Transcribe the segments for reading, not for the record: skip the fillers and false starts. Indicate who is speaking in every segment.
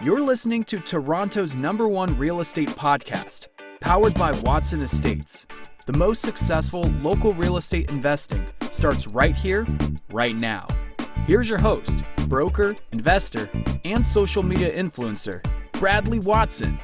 Speaker 1: You're listening to Toronto's #1 real estate podcast, powered by Watson Estates. The most successful local real estate investing starts right here, right now. Here's your host, broker, investor, and social media influencer, Bradley Watson.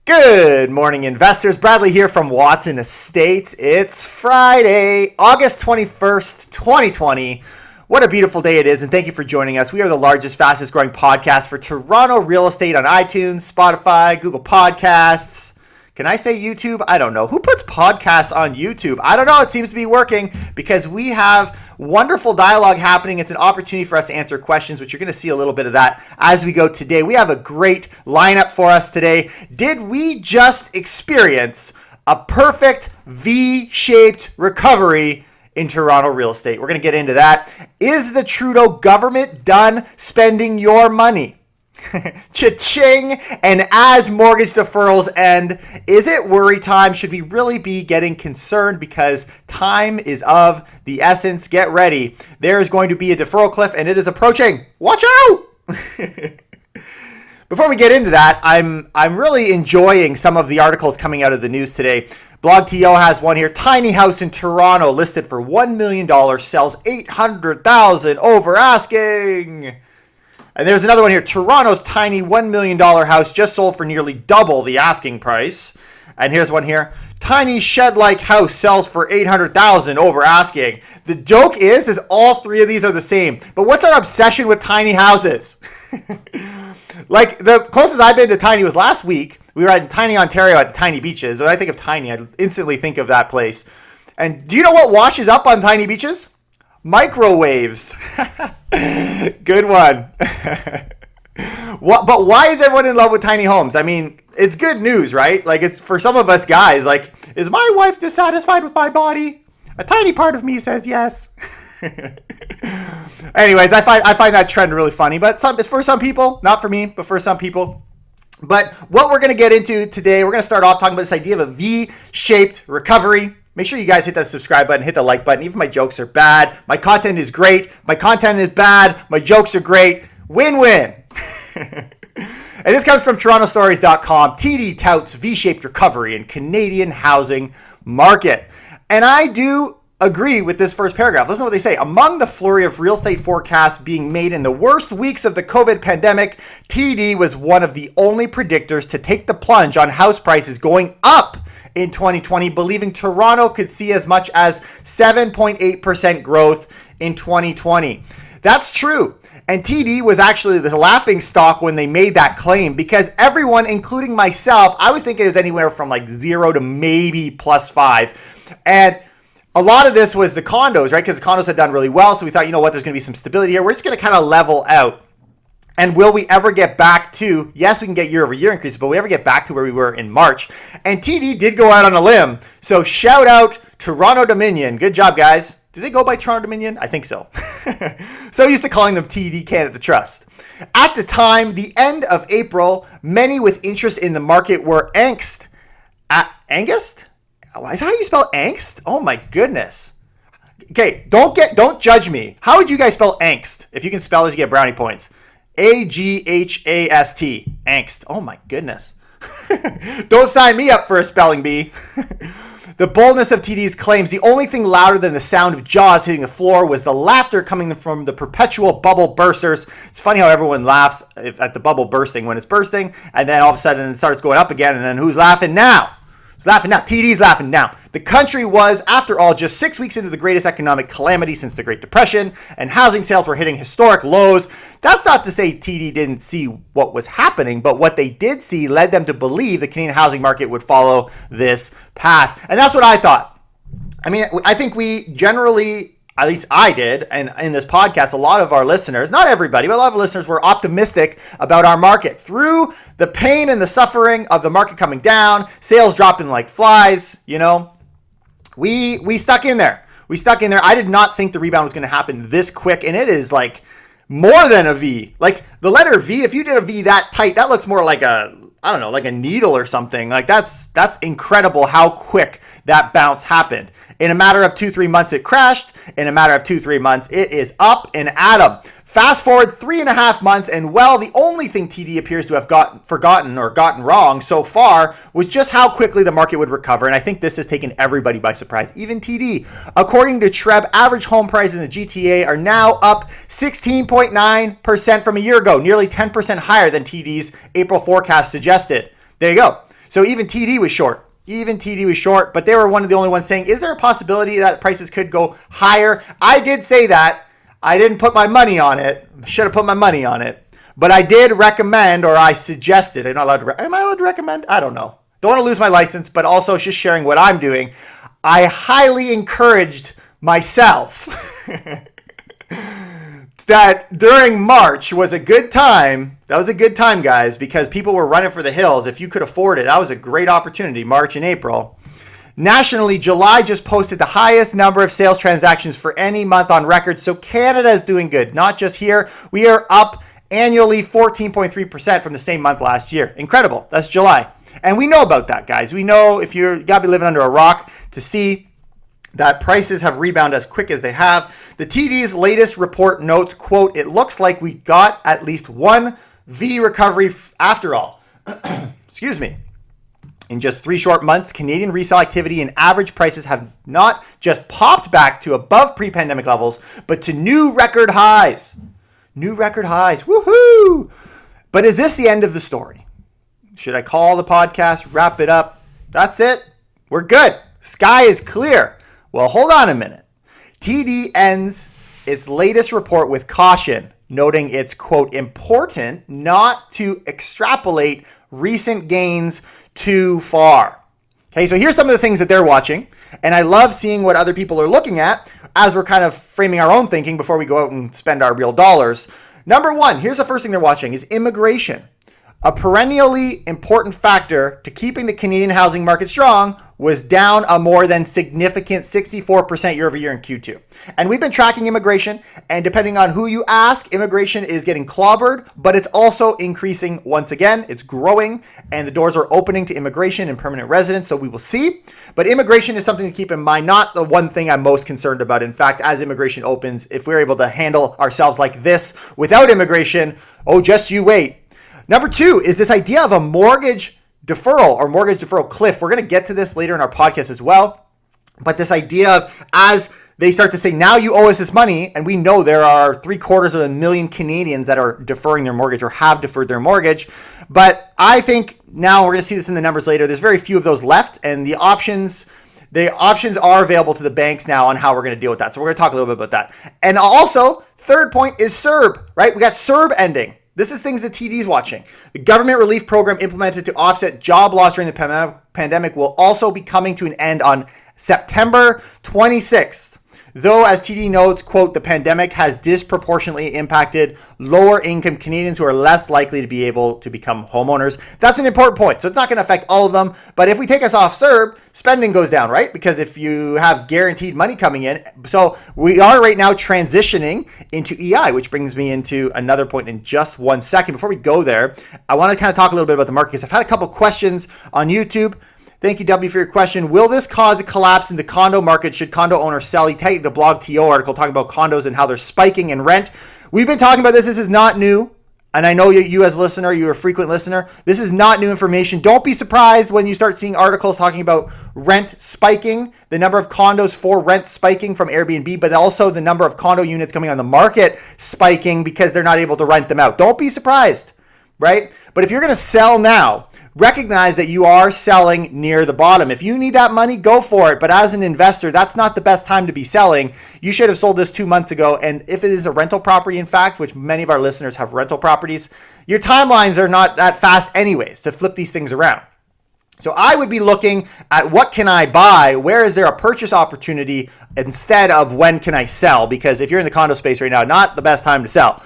Speaker 2: Good morning, investors. Bradley here from Watson Estates. It's Friday, August 21st, 2020. What a beautiful day it is, and thank you for joining us. We are the largest, fastest growing podcast for Toronto real estate on iTunes, Spotify, Google Podcasts. Can I say YouTube? I don't know. Who puts podcasts on YouTube? I don't know. It seems to be working because we have wonderful dialogue happening. It's an opportunity for us to answer questions, which you're going to see a little bit of that as we go today. We have a great lineup for us today. Did we just experience a perfect V-shaped recovery in Toronto real estate? We're going to get into that. Is the Trudeau government done spending your money? Cha-ching! And as mortgage deferrals end, is it worry time? Should we really be getting concerned because time is of the essence? Get ready. There is going to be a deferral cliff and it is approaching. Watch out! Before we get into that, I'm really enjoying some of the articles coming out of the news today. BlogTO has one here. Tiny house in Toronto listed for $1 million, sells $800,000 over asking. And there's another one here. Toronto's tiny $1 million house just sold for nearly double the asking price. And here's one here. Tiny shed-like house sells for $800,000 over asking. The joke is all three of these are the same. But what's our obsession with tiny houses? Like, the closest I've been to tiny was last week. We were at Tiny, Ontario at the Tiny Beaches. When I think of tiny, I instantly think of that place. And do you know what washes up on tiny beaches? Microwaves. Good one. But why is everyone in love with tiny homes? I mean, it's good news, right? Like, it's for some of us guys, like, is my wife dissatisfied with my body? A tiny part of me says yes. Anyways, I find that trend really funny, but it's for some people, not for me, but for some people. But what we're going to get into today, we're going to start off talking about this idea of a V-shaped recovery. Make sure you guys hit that subscribe button, hit the like button. Even my jokes are bad. My content is great. My content is bad. My jokes are great. Win-win. And this comes from TorontoStories.com. TD touts V-shaped recovery in Canadian housing market. And I do agree with this first paragraph. Listen to what they say. Among the flurry of real estate forecasts being made in the worst weeks of the COVID pandemic, TD was one of the only predictors to take the plunge on house prices going up in 2020, believing Toronto could see as much as 7.8% growth in 2020. That's true. And TD was actually the laughing stock when they made that claim because everyone, including myself, I was thinking it was anywhere from like 0 to maybe +5. And a lot of this was the condos, right? Because the condos had done really well. So we thought, you know what, there's going to be some stability here. We're just going to kind of level out. And will we ever get back to, yes, we can get year-over-year increases, but will we ever get back to where we were in March? And TD did go out on a limb. So shout out Toronto Dominion. Good job, guys. Do they go by Toronto Dominion? I think so. So used to calling them TD Canada Trust. At the time, the end of April, many with interest in the market were angst. Angst? Is that how you spell angst? Oh my goodness. Okay, don't judge me. How would you guys spell angst? If you can spell it, you get brownie points. AGHAST. Angst. Oh my goodness. Don't sign me up for a spelling bee. The boldness of TD's claims, the only thing louder than the sound of jaws hitting the floor was the laughter coming from the perpetual bubble bursters. It's funny how everyone laughs at the bubble bursting when it's bursting, and then all of a sudden it starts going up again, and then who's laughing now? Who's laughing now? TD's laughing now. The country was, after all, just 6 weeks into the greatest economic calamity since the Great Depression, and housing sales were hitting historic lows. That's not to say TD didn't see what was happening, but what they did see led them to believe the Canadian housing market would follow this path. And that's what I thought. I mean, I think we generally, at least I did, and in this podcast, a lot of our listeners, not everybody, but a lot of listeners were optimistic about our market. Through the pain and the suffering of the market coming down, sales dropping like flies, you know, we stuck in there. I did not think the rebound was going to happen this quick, and it is like more than a V. Like the letter V, if you did a V that tight, that looks more like a I don't know, like a needle or something. Like that's incredible how quick that bounce happened. In a matter of 2-3 months, it crashed. In a matter of 2-3 months, it is up and at 'em. Fast forward 3.5 months, and well, the only thing TD appears to have gotten wrong so far was just how quickly the market would recover. And I think this has taken everybody by surprise, even TD. According to Treb, average home prices in the GTA are now up 16.9% from a year ago, nearly 10% higher than TD's April forecast suggested. There you go. So even TD was short. But they were one of the only ones saying, is there a possibility that prices could go higher? I did say that. I didn't put my money on it. Should have put my money on it. But I did recommend, or I suggested. Am I allowed to recommend? I don't know. Don't want to lose my license, but also just sharing what I'm doing. I highly encouraged myself that during March was a good time. That was a good time, guys, because people were running for the hills. If you could afford it, that was a great opportunity, March and April. Nationally, July just posted the highest number of sales transactions for any month on record. So Canada is doing good, not just here. We are up annually 14.3% from the same month last year. Incredible. That's July. And we know about that, guys. We know if you got to be living under a rock to see that prices have rebounded as quick as they have. The TD's latest report notes, quote, it looks like we got at least one V recovery after all. Excuse me. In just 3 short months, Canadian resale activity and average prices have not just popped back to above pre-pandemic levels, but to new record highs. Woohoo! But is this the end of the story? Should I call the podcast, wrap it up? That's it. We're good. Sky is clear. Well, hold on a minute. TD ends its latest report with caution, noting it's, quote, important not to extrapolate recent gains too far. Okay, so here's some of the things that they're watching. And I love seeing what other people are looking at as we're kind of framing our own thinking before we go out and spend our real dollars. Number one, here's the first thing they're watching is immigration. A perennially important factor to keeping the Canadian housing market strong was down a more than significant 64% year over year in Q2. And we've been tracking immigration, and depending on who you ask, immigration is getting clobbered, but it's also increasing once again. It's growing, and the doors are opening to immigration and permanent residents, so we will see. But immigration is something to keep in mind, not the one thing I'm most concerned about. In fact, as immigration opens, if we're able to handle ourselves like this without immigration, oh, just you wait. Number two is this idea of a mortgage deferral or mortgage deferral cliff. We're going to get to this later in our podcast as well. But this idea of as they start to say, now you owe us this money, and we know there are 750,000 Canadians that are deferring their mortgage or have deferred their mortgage. But I think now we're going to see this in the numbers later. There's very few of those left, and the options are available to the banks now on how we're going to deal with that. So we're going to talk a little bit about that. And also, third point is CERB, right? We got CERB ending. This is things that TD's watching. The government relief program implemented to offset job loss during the pandemic will also be coming to an end on September 26th. Though, as TD notes, quote, the pandemic has disproportionately impacted lower income Canadians who are less likely to be able to become homeowners. That's an important point. So it's not going to affect all of them. But if we take us off CERB, spending goes down, right? Because if you have guaranteed money coming in. So we are right now transitioning into EI, which brings me into another point in just 1 second. Before we go there, I want to kind of talk a little bit about the market because I've had a couple questions on YouTube. Thank you, W, for your question. Will this cause a collapse in the condo market should condo owners sell? He tagged the blog TO article talking about condos and how they're spiking in rent. We've been talking about this. This is not new. And I know you as a listener, you're a frequent listener. This is not new information. Don't be surprised when you start seeing articles talking about rent spiking, the number of condos for rent spiking from Airbnb, but also the number of condo units coming on the market spiking because they're not able to rent them out. Don't be surprised, right? But if you're going to sell now, recognize that you are selling near the bottom. If you need that money, go for it. But as an investor, that's not the best time to be selling. You should have sold this 2 months ago. And if it is a rental property, in fact, which many of our listeners have rental properties, your timelines are not that fast anyways to flip these things around. So I would be looking at what can I buy? Where is there a purchase opportunity instead of when can I sell? Because if you're in the condo space right now, not the best time to sell.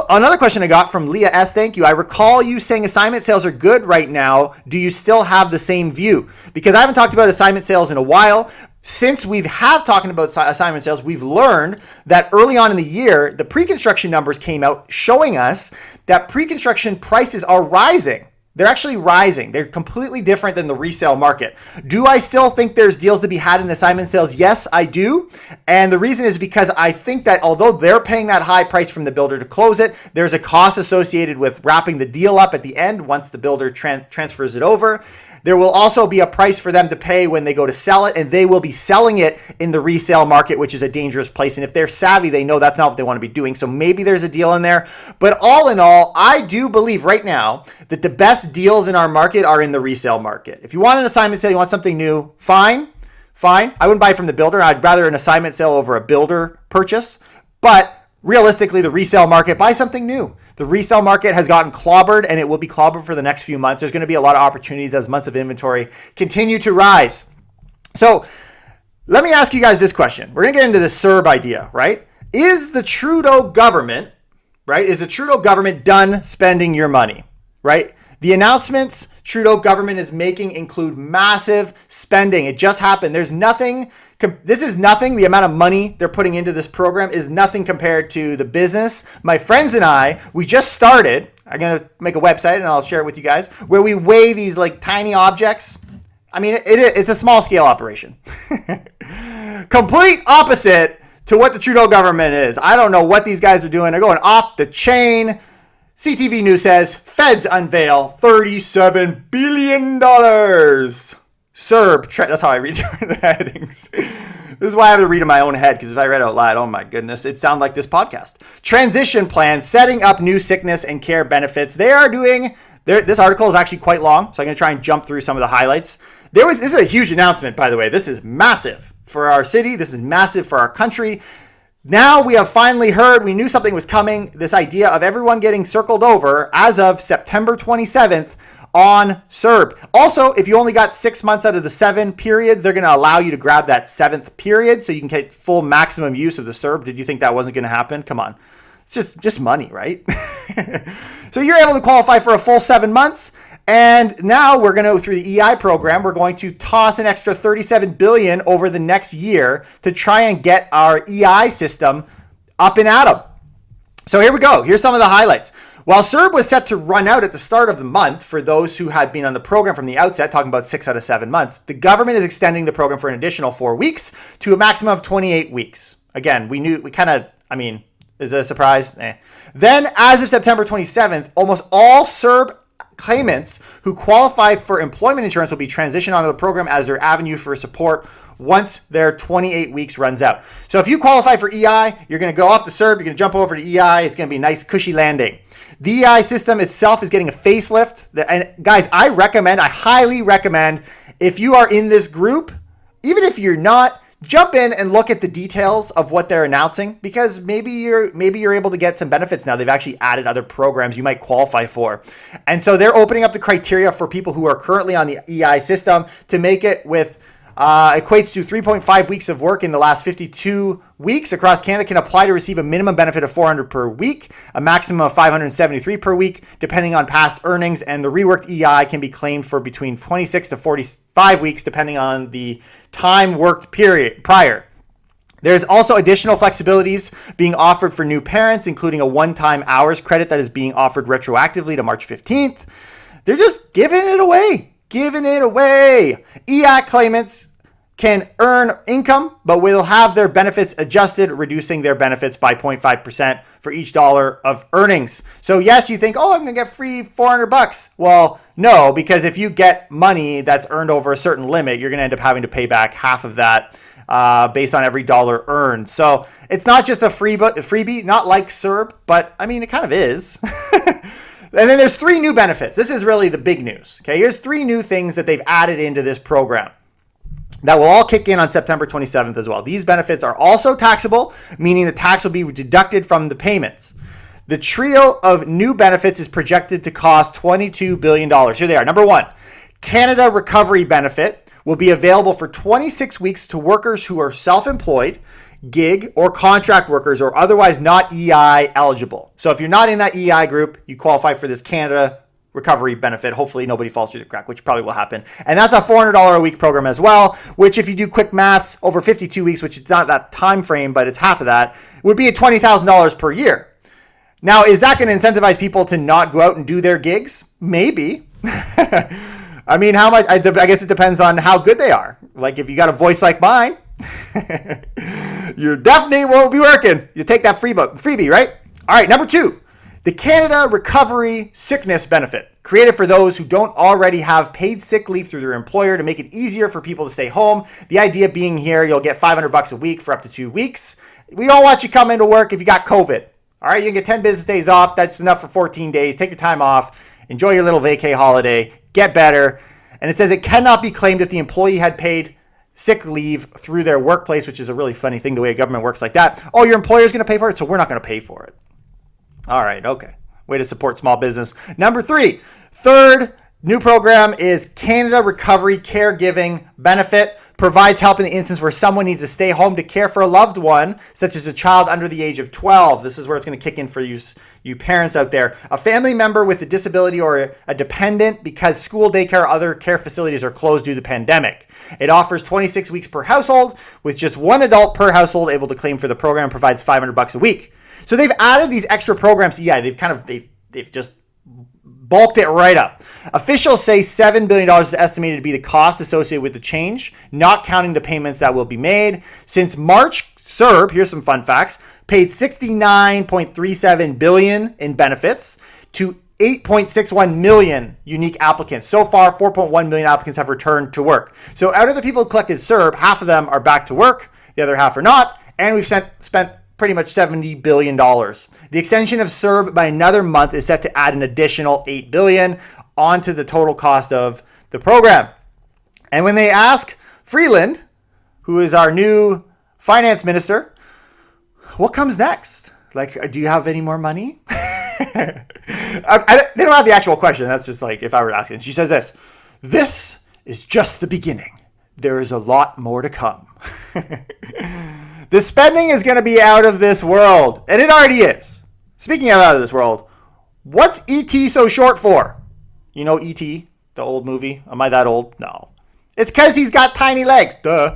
Speaker 2: Another question I got from Leah S. Thank you. I recall you saying assignment sales are good right now. Do you still have the same view? Because I haven't talked about assignment sales in a while. Since we have talking about assignment sales, we've learned that early on in the year, the pre-construction numbers came out showing us that pre-construction prices are rising. They're actually rising. They're completely different than the resale market. Do I still think there's deals to be had in assignment sales? Yes, I do. And the reason is because I think that although they're paying that high price from the builder to close it, there's a cost associated with wrapping the deal up at the end once the builder transfers it over. There will also be a price for them to pay when they go to sell it, and they will be selling it in the resale market, which is a dangerous place. And if they're savvy, they know that's not what they want to be doing. So maybe there's a deal in there. But all in all, I do believe right now that the best deals in our market are in the resale market. If you want an assignment sale, you want something new, fine. I wouldn't buy from the builder. I'd rather an assignment sale over a builder purchase. But realistically, the resale market, buy something new. The resale market has gotten clobbered, and it will be clobbered for the next few months. There's going to be a lot of opportunities as months of inventory continue to rise. So let me ask you guys this question. We're going to get into the CERB idea, right? Is the Trudeau government, right? Is the Trudeau government done spending your money, right? The announcements Trudeau government is making include massive spending. It just happened. This is nothing. The amount of money they're putting into this program is nothing compared to the business. My friends and I, we just started. I'm going to make a website and I'll share it with you guys where we weigh these like tiny objects. I mean, it's a small scale operation. Complete opposite to what the Trudeau government is. I don't know what these guys are doing. They're going off the chain. CTV News says, feds unveil $37 billion. CERB, that's how I read the headings. This is why I have to read in my own head, because if I read out loud, oh my goodness, it'd sound like this podcast. Transition plan, setting up new sickness and care benefits. They are doing, this article is actually quite long, so I'm going to try and jump through some of the highlights. This is a huge announcement, by the way. This is massive for our city. This is massive for our country. Now we have finally heard, we knew something was coming, this idea of everyone getting circled over as of September 27th on CERB. Also, if you only got 6 months out of the 7 periods, they're going to allow you to grab that 7th period so you can get full maximum use of the CERB. Did you think that wasn't going to happen? Come on. It's just money, right? So you're able to qualify for a full 7 months. And now we're going to, through the EI program, we're going to toss an extra $37 billion over the next year to try and get our EI system up and at 'em. So here we go. Here's some of the highlights. While CERB was set to run out at the start of the month for those who had been on the program from the outset, talking about 6 out of 7 months, the government is extending the program for an additional 4 weeks to a maximum of 28 weeks. Again, is it a surprise? Then, as of September 27th, almost all CERB claimants who qualify for employment insurance will be transitioned onto the program as their avenue for support once their 28 weeks runs out. So if you qualify for EI, you're going to go off the CERB, you're going to jump over to EI, it's going to be a nice cushy landing. The EI system itself is getting a facelift. And guys, I highly recommend, if you are in this group, even if you're not, jump in and look at the details of what they're announcing, because maybe you're able to get some benefits now. They've actually added other programs you might qualify for. And so they're opening up the criteria for people who are currently on the EI system to make it with equates to 3.5 weeks of work in the last 52 weeks across Canada can apply to receive a minimum benefit of $400 per week, a maximum of $573 per week, depending on past earnings, and the reworked EI can be claimed for between 26 to 45 weeks, depending on the time worked period prior. There's also additional flexibilities being offered for new parents, including a one-time hours credit that is being offered retroactively to March 15th. They're just giving it away. EI claimants can earn income, but will have their benefits adjusted, reducing their benefits by 0.5% for each dollar of earnings. So yes, you think, I'm going to get free $400. Well, no, because if you get money that's earned over a certain limit, you're going to end up having to pay back half of that based on every dollar earned. So it's not just a freebie, not like CERB, but I mean, it kind of is. And then there's 3 new benefits. This is really the big news. Okay, here's 3 new things that they've added into this program that will all kick in on September 27th as well. These benefits are also taxable, meaning the tax will be deducted from the payments. The trio of new benefits is projected to cost $22 billion. Here they are. Number 1, Canada Recovery Benefit will be available for 26 weeks to workers who are self-employed, gig, or contract workers, or otherwise not EI eligible. So if you're not in that EI group, you qualify for this Canada Recovery Benefit. Hopefully nobody falls through the crack, which probably will happen. And that's a $400 a week program as well, which if you do quick maths over 52 weeks, which is not that time frame, but it's half of that, would be at $20,000 per year. Now, is that going to incentivize people to not go out and do their gigs? Maybe. I mean, how much? I guess it depends on how good they are. Like if you got a voice like mine, you definitely won't be working. You take that freebie, right? All right, number 2, the Canada Recovery Sickness Benefit, created for those who don't already have paid sick leave through their employer to make it easier for people to stay home. The idea being here, you'll get $500 a week for up to 2 weeks. We don't want you coming to work if you got COVID. All right, you can get 10 business days off. That's enough for 14 days. Take your time off. Enjoy your little vacay holiday. Get better. And it says it cannot be claimed if the employee had paid sick leave through their workplace, which is a really funny thing, the way government works like that. Oh, your employer's going to pay for it, so we're not going to pay for it. All right, okay. Way to support small business. Number 3, third new program is Canada Recovery Caregiving Benefit. Provides help in the instance where someone needs to stay home to care for a loved one, such as a child under the age of 12. This is where it's going to kick in for you parents out there. A family member with a disability or a dependent because school, daycare, or other care facilities are closed due to the pandemic. It offers 26 weeks per household, with just one adult per household able to claim for the program. Provides $500 a week. So they've added these extra programs. Yeah, they've just bulked it right up. Officials say $7 billion is estimated to be the cost associated with the change, not counting the payments that will be made. Since March, CERB, here's some fun facts, paid $69.37 billion in benefits to 8.61 million unique applicants. So far, 4.1 million applicants have returned to work. So out of the people who collected CERB, half of them are back to work, the other half are not, and we've spent pretty much $70 billion. The extension of CERB by another month is set to add an additional $8 billion onto the total cost of the program. And when they ask Freeland, who is our new finance minister, what comes next? Like, do you have any more money? They don't have the actual question. That's just like if I were asking. She says this is just the beginning. There is a lot more to come. The spending is going to be out of this world, and it already is. Speaking of out of this world, what's E.T. so short for? You know E.T., the old movie? Am I that old? No. It's because he's got tiny legs. Duh.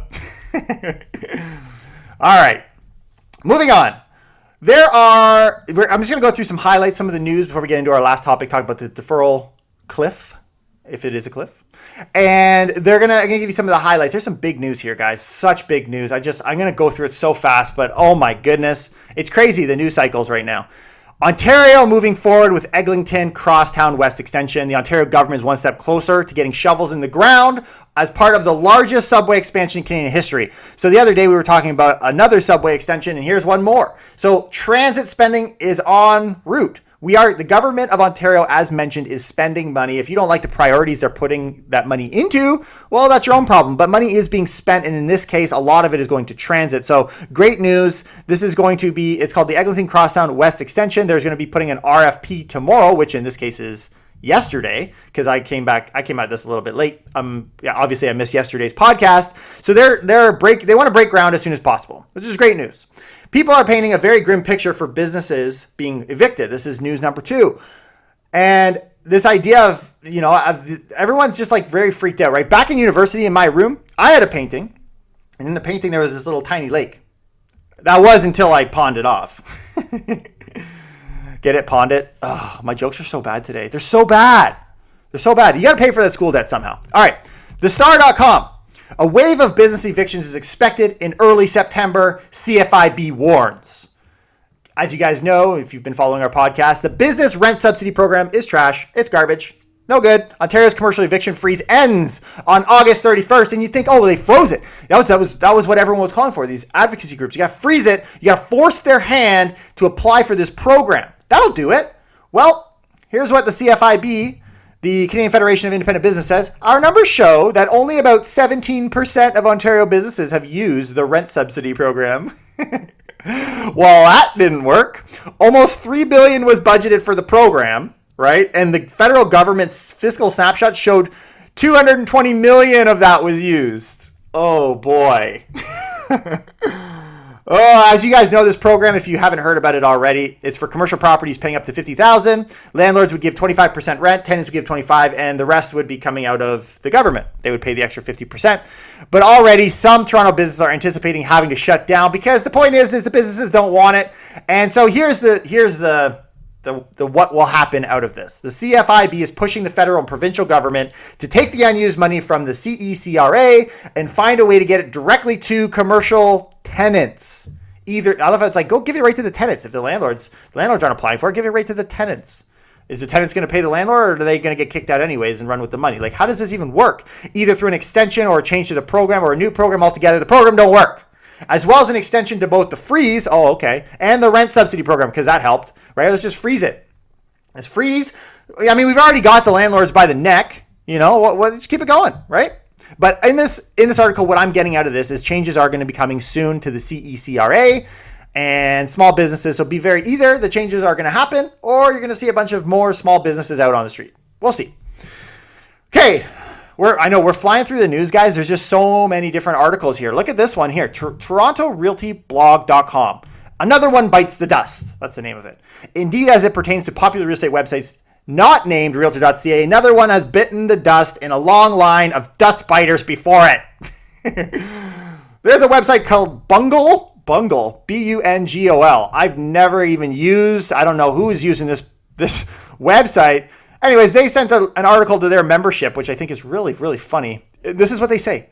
Speaker 2: All right. Moving on. I'm just going to go through some highlights, some of the news before we get into our last topic, talk about the deferral cliff, if it is a cliff. And I'm gonna give you some of the highlights. There's some big news here, guys. Such big news. I'm gonna go through it so fast, but oh my goodness. It's crazy, the news cycles right now. Ontario moving forward with Eglinton Crosstown West Extension. The Ontario government is one step closer to getting shovels in the ground as part of the largest subway expansion in Canadian history. So the other day we were talking about another subway extension, and here's one more. So transit spending is en route. The government of Ontario, as mentioned, is spending money. If you don't like the priorities they're putting that money into, well, that's your own problem. But money is being spent, and in this case, a lot of it is going to transit. So great news. This is going to be, it's called the Eglinton Crosstown West Extension. There's going to be putting an RFP tomorrow, which in this case is yesterday, because I came out this a little bit late. Obviously I missed yesterday's podcast. So they want to break ground as soon as possible, which is great news. People are painting a very grim picture for businesses being evicted. This is news number 2. And this idea of, everyone's just like very freaked out, right? Back in university in my room, I had a painting, and in the painting there was this little tiny lake. That was until I pawned it off. Get it? Pawned it? Oh, my jokes are so bad today. They're so bad. You got to pay for that school debt somehow. All right. TheStar.com. A wave of business evictions is expected in early September, CFIB warns. As you guys know, if you've been following our podcast, the business rent subsidy program is trash. It's garbage. No good. Ontario's commercial eviction freeze ends on August 31st, and you think, oh, well, they froze it. That was what everyone was calling for, these advocacy groups. You got to freeze it. You got to force their hand to apply for this program. That'll do it. Well, here's what the CFIB, the Canadian Federation of Independent Business, says. Our numbers show that only about 17% of Ontario businesses have used the rent subsidy program. Well, that didn't work. Almost $3 billion was budgeted for the program, right? And the federal government's fiscal snapshot showed $220 million of that was used. Oh, boy. Oh, as you guys know, this program, if you haven't heard about it already, it's for commercial properties paying up to $50,000. Landlords would give 25% rent, tenants would give 25%, and the rest would be coming out of the government. They would pay the extra 50%. But already some Toronto businesses are anticipating having to shut down because the point is the businesses don't want it. And so here's the the what will happen out of this. The CFIB is pushing the federal and provincial government to take the unused money from the CECRA and find a way to get it directly to commercial tenants. Either, I love how it's like, go give it right to the tenants. If the landlords aren't applying for it, give it right to the tenants. Is the tenants going to pay the landlord, or are they going to get kicked out anyways and run with the money? Like, how does this even work? Either through an extension or a change to the program or a new program altogether. The program don't work. As well as an extension to both the freeze, and the rent subsidy program, because that helped, right? Let's just freeze it. Let's freeze. I mean, we've already got the landlords by the neck, just keep it going, right? But in this article, what I'm getting out of this is changes are going to be coming soon to the CECRA and small businesses. So either the changes are going to happen, or you're going to see a bunch of more small businesses out on the street. We'll see. Okay. I know we're flying through the news, guys. There's just so many different articles here. Look at this one here, TorontoRealtyBlog.com. Another one bites the dust. That's the name of it. Indeed, as it pertains to popular real estate websites not named Realtor.ca, another one has bitten the dust in a long line of dust biters before it. There's a website called Bungle, Bungol. I've never even used. I don't know who is using this website. Anyways, they sent an article to their membership, which I think is really, really funny. This is what they say.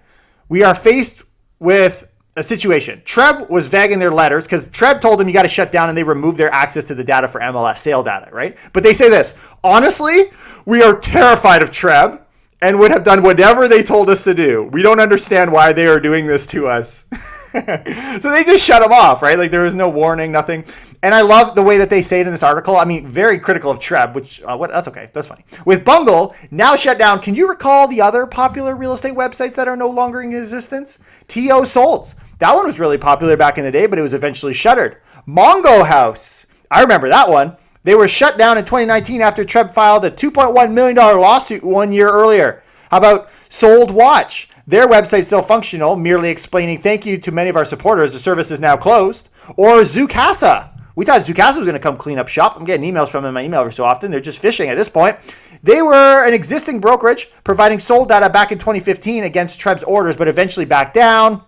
Speaker 2: We are faced with a situation. Treb was vague in their letters because Treb told them you got to shut down, and they removed their access to the data for MLS sale data, right? But they say this, honestly, we are terrified of Treb and would have done whatever they told us to do. We don't understand why they are doing this to us. So they just shut them off, right? Like there was no warning, nothing. And I love the way that they say it in this article. I mean, very critical of Treb, which, that's okay. That's funny. With Bungle, now shut down. Can you recall the other popular real estate websites that are no longer in existence? TO Solds. That one was really popular back in the day, but it was eventually shuttered. Mongo House. I remember that one. They were shut down in 2019 after Treb filed a $2.1 million lawsuit 1 year earlier. How about Sold Watch? Their website's still functional, merely explaining thank you to many of our supporters. The service is now closed. Or Zoocasa. We thought Zoocasa was going to come clean up shop. I'm getting emails from them in my email every so often. They're just fishing at this point. They were an existing brokerage providing sold data back in 2015 against Treb's orders, but eventually backed down.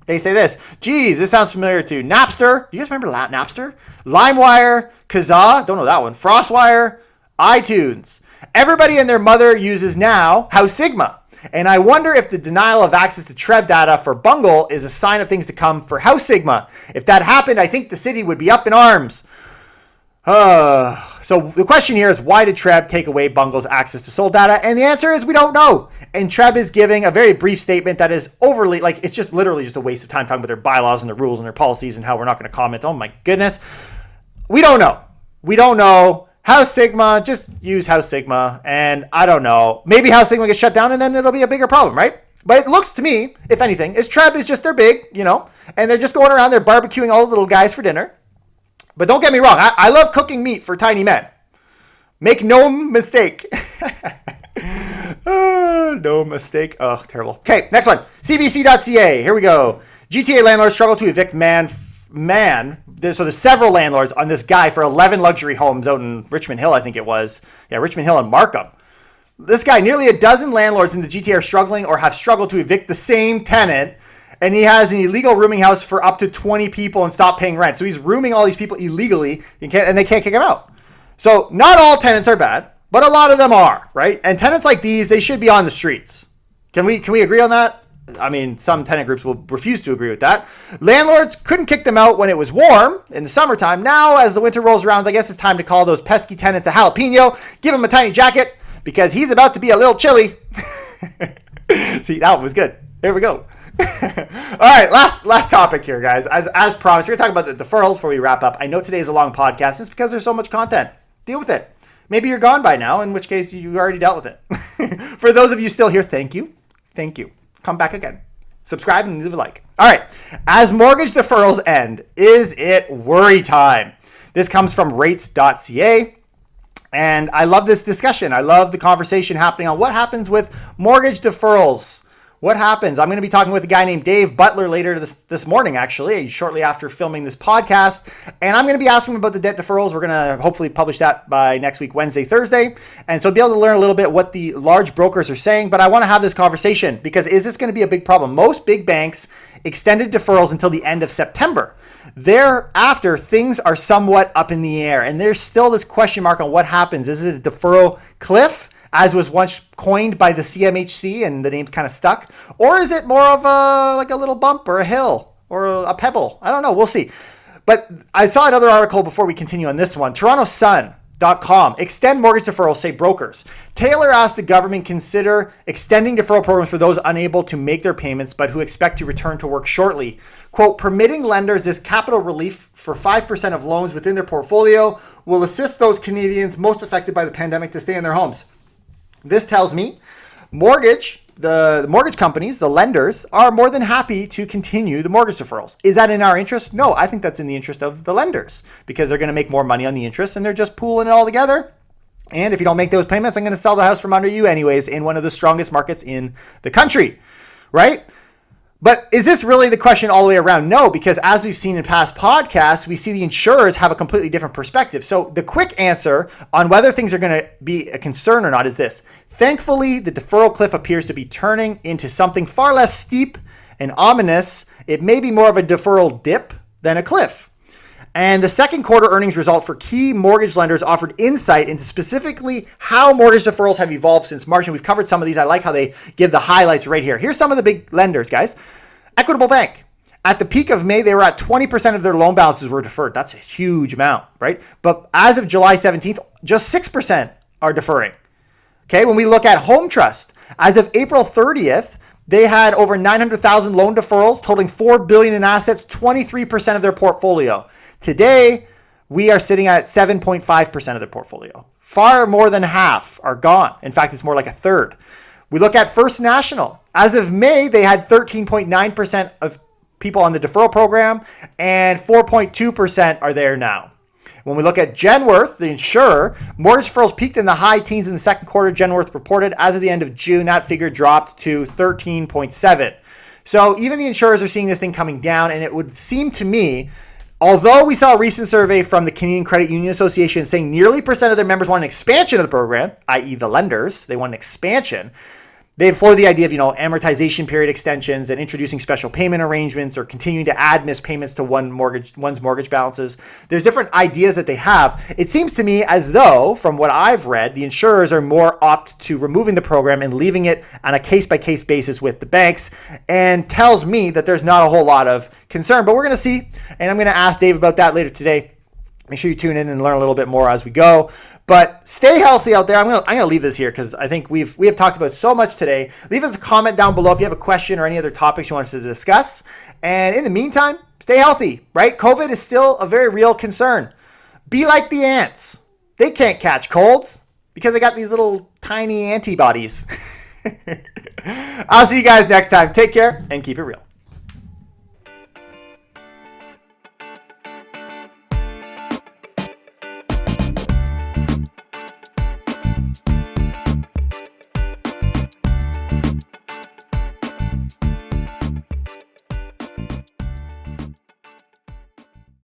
Speaker 2: They say this. Geez, this sounds familiar to Napster. Do you guys remember Napster? LimeWire, Kazaa, don't know that one. FrostWire, iTunes. Everybody and their mother uses now House Sigma. And I wonder if the denial of access to Treb data for Bungle is a sign of things to come for House Sigma. If that happened, I think the city would be up in arms. So the question here is, why did Treb take away Bungle's access to sold data? And the answer is we don't know. And Treb is giving a very brief statement that is overly, it's just literally just a waste of time talking about their bylaws and their rules and their policies and how we're not going to comment. Oh my goodness. We don't know. House Sigma, just use House Sigma, and I don't know. Maybe House Sigma gets shut down, and then it'll be a bigger problem, right? But it looks to me, if anything, is Treb is just they're big, and they're just going around, they're barbecuing all the little guys for dinner. But don't get me wrong, I love cooking meat for tiny men. Make no mistake. No mistake. Oh, terrible. Okay, next one. CBC.ca. Here we go. GTA landlords struggle to evict man. So there's several landlords on this guy for 11 luxury homes out in Richmond Hill, I think it was. Yeah, Richmond Hill and Markham. This guy, nearly a dozen landlords in the GTA are struggling or have struggled to evict the same tenant. And he has an illegal rooming house for up to 20 people and stop paying rent. So he's rooming all these people illegally and they can't kick him out. So not all tenants are bad, but a lot of them are, right? And tenants like these, they should be on the streets. Can we agree on that? I mean, some tenant groups will refuse to agree with that. Landlords couldn't kick them out when it was warm in the summertime. Now, as the winter rolls around, I guess it's time to call those pesky tenants a jalapeno, give them a tiny jacket, because he's about to be a little chilly. See, that one was good. There we go. All right, last topic here, guys. As promised, we're going to talk about the deferrals before we wrap up. I know today's a long podcast. It's because there's so much content. Deal with it. Maybe you're gone by now, in which case you already dealt with it. For those of you still here, thank you. Thank you. Come back again. Subscribe and leave a like. All right. As mortgage deferrals end, is it worry time? This comes from rates.ca. And I love this discussion. I love the conversation happening on what happens with mortgage deferrals. What happens? I'm going to be talking with a guy named Dave Butler later this morning, actually, shortly after filming this podcast. And I'm going to be asking him about the debt deferrals. We're going to hopefully publish that by next week, Wednesday, Thursday. And so be able to learn a little bit what the large brokers are saying. But I want to have this conversation because is this going to be a big problem? Most big banks extended deferrals until the end of September. Thereafter, things are somewhat up in the air. And there's still this question mark on what happens. Is it a deferral cliff, as was once coined by the CMHC, and the name's kind of stuck? Or is it more of a little bump or a hill or a pebble? I don't know. We'll see. But I saw another article before we continue on this one. TorontoSun.com. Extend mortgage deferrals, say brokers. Taylor asked the government consider extending deferral programs for those unable to make their payments but who expect to return to work shortly. Quote, permitting lenders this capital relief for 5% of loans within their portfolio will assist those Canadians most affected by the pandemic to stay in their homes. This tells me the mortgage companies, the lenders, are more than happy to continue the mortgage deferrals. Is that in our interest? No, I think that's in the interest of the lenders because they're going to make more money on the interest and they're just pooling it all together. And if you don't make those payments, I'm going to sell the house from under you anyways in one of the strongest markets in the country, right? But is this really the question all the way around? No, because as we've seen in past podcasts, we see the insurers have a completely different perspective. So the quick answer on whether things are going to be a concern or not is this. Thankfully, the deferral cliff appears to be turning into something far less steep and ominous. It may be more of a deferral dip than a cliff. And the second quarter earnings result for key mortgage lenders offered insight into specifically how mortgage deferrals have evolved since March. And we've covered some of these. I like how they give the highlights right here. Here's some of the big lenders, guys. Equitable Bank. At the peak of May, they were at 20% of their loan balances were deferred. That's a huge amount, right? But as of July 17th, just 6% are deferring. Okay, when we look at Home Trust, as of April 30th, they had over 900,000 loan deferrals, totaling $4 billion in assets, 23% of their portfolio. Today, we are sitting at 7.5% of their portfolio. Far more than half are gone. In fact, it's more like a third. We look at First National. As of May, they had 13.9% of people on the deferral program, and 4.2% are there now. When we look at Genworth, the insurer, mortgage deferrals peaked in the high teens in the second quarter. Genworth reported as of the end of June, that figure dropped to 13.7. So even the insurers are seeing this thing coming down, and it would seem to me, although we saw a recent survey from the Canadian Credit Union Association saying nearly percent of their members want an expansion of the program, i.e. the lenders, they want an expansion. They've floated the idea of, amortization period extensions and introducing special payment arrangements or continuing to add missed payments to one's mortgage balances. There's different ideas that they have. It seems to me as though, from what I've read, the insurers are more opt to removing the program and leaving it on a case-by-case basis with the banks, and tells me that there's not a whole lot of concern. But we're going to see, and I'm going to ask Dave about that later today. Make sure you tune in and learn a little bit more as we go. But stay healthy out there. I'm gonna leave this here because I think we have talked about so much today. Leave us a comment down below if you have a question or any other topics you want us to discuss. And in the meantime, stay healthy, right? COVID is still a very real concern. Be like the ants. They can't catch colds because they got these little tiny antibodies. I'll see you guys next time. Take care and keep it real.